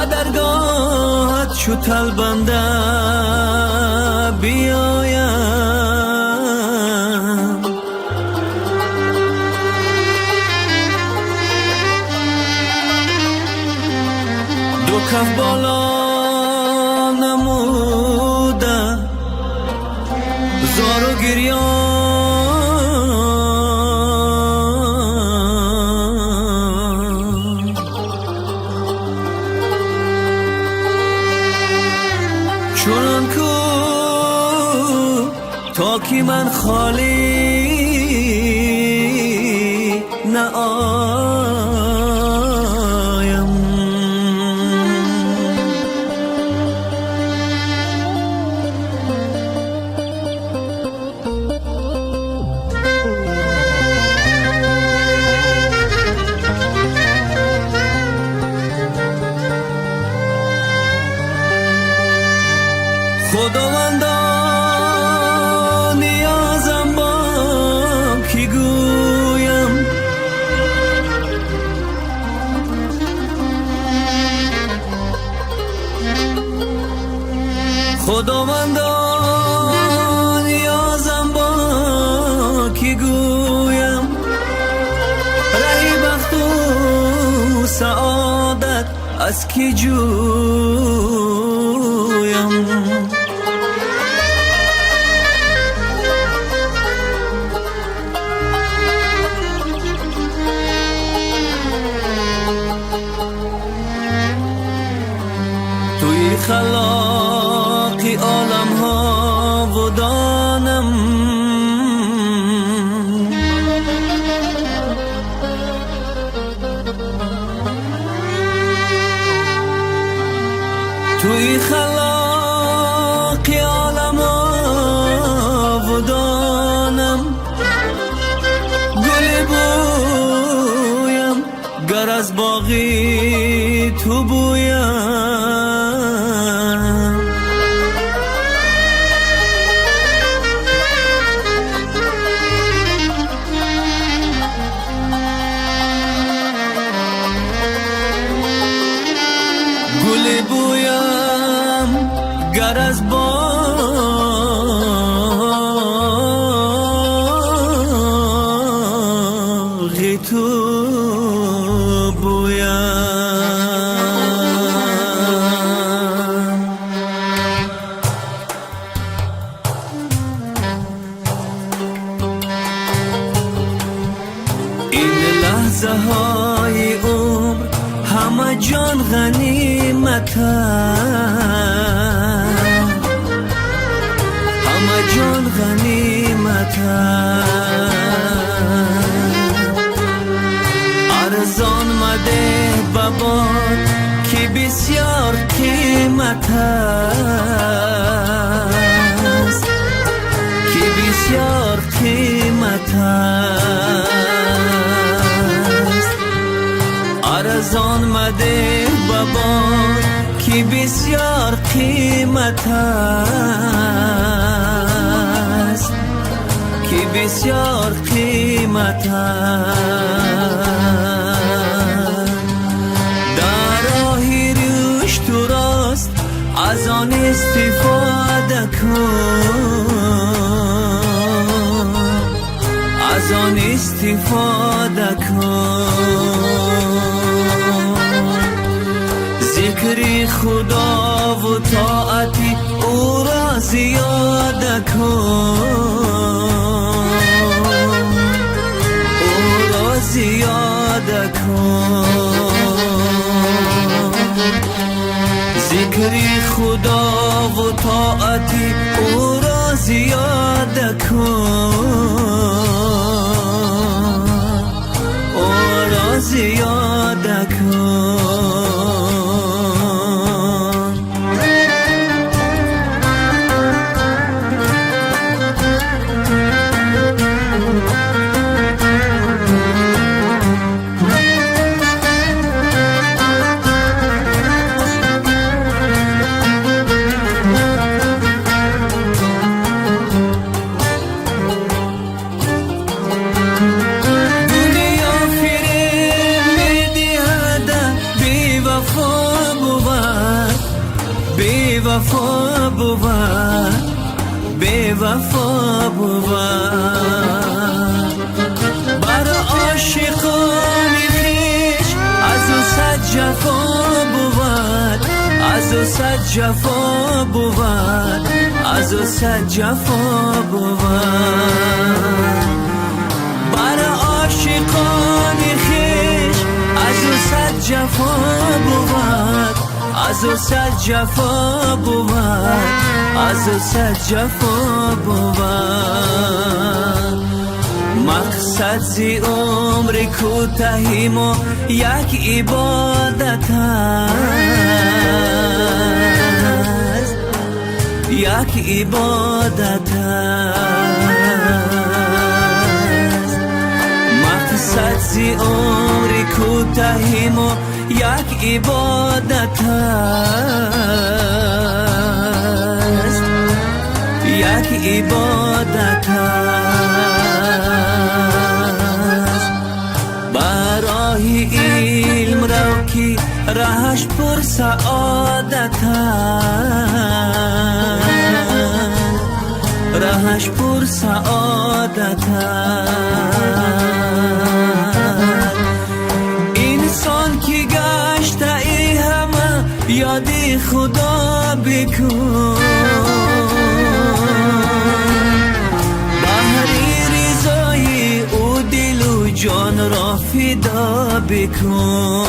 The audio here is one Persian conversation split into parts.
درگاهت شو طلبنده بیایم، دو کف بالا نموده زار و گریان، چونان کو تا کی من خالی نه آیم. خداوندا نیازم با کی گویم، خداوندا نیازم با کی گویم، رهی بخت و سعادت از کی جویم. توی خلاقی عالم ها و دانم، توی خلاقی عالم ها و دانم، گل بویم گر از باغی تو بویم، گل بویم گر از باغ تو بویم. این لحظه های عمر همه جان غنیمت، همه جان غنیمت، ارزان مده بباد که بسیار قیمت است، که بسیار قیمت است، ارزان مده بباد که بسیار قیمت است، که بسیار قیمت است. در راه رشد و راست از آن استفاده کن، از آن استفاده کن، ذکر خدا و طاعتی او را زیاده کن، او را زیاده کن، ذکر خدا و طاعتی او را زیاده کن، او را زیاده کن. وفا بود بی وفا بود بی وفا بود بر عاشقان خویش از او صد جفا بود از او صد جفا بود از او صد جفا بود بر عاشقان خویش از او صد جفا بود از او صد جفا بود از او صد جفا بود مقصد زی عمر کوتاهیم و یک عبادت است یک عبادت است مقصد زی عمر کوتاهیم و یک عبادت است یک عبادت است برای علم رو که راهش پر سعادت است راهش پر سعادت است انسان که گشته ای همه یاد خدا بکن جان را فدا بکن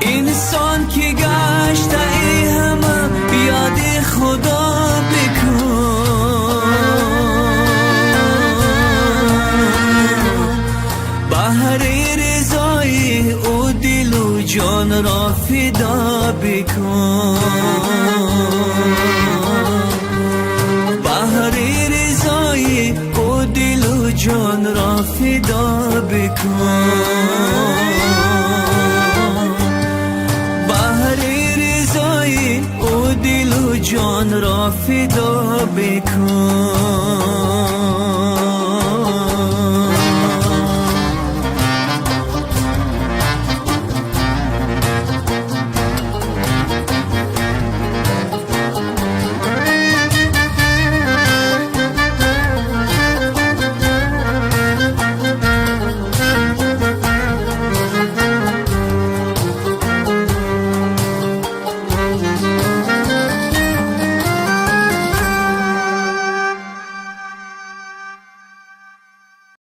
انسان که گشته ای همه یاد خدا بکن بهر رضای او دل و جان را فدا بکن بهر رضای دل و جان را فدا بکن بهر رضای او دل و جان را فدا بکن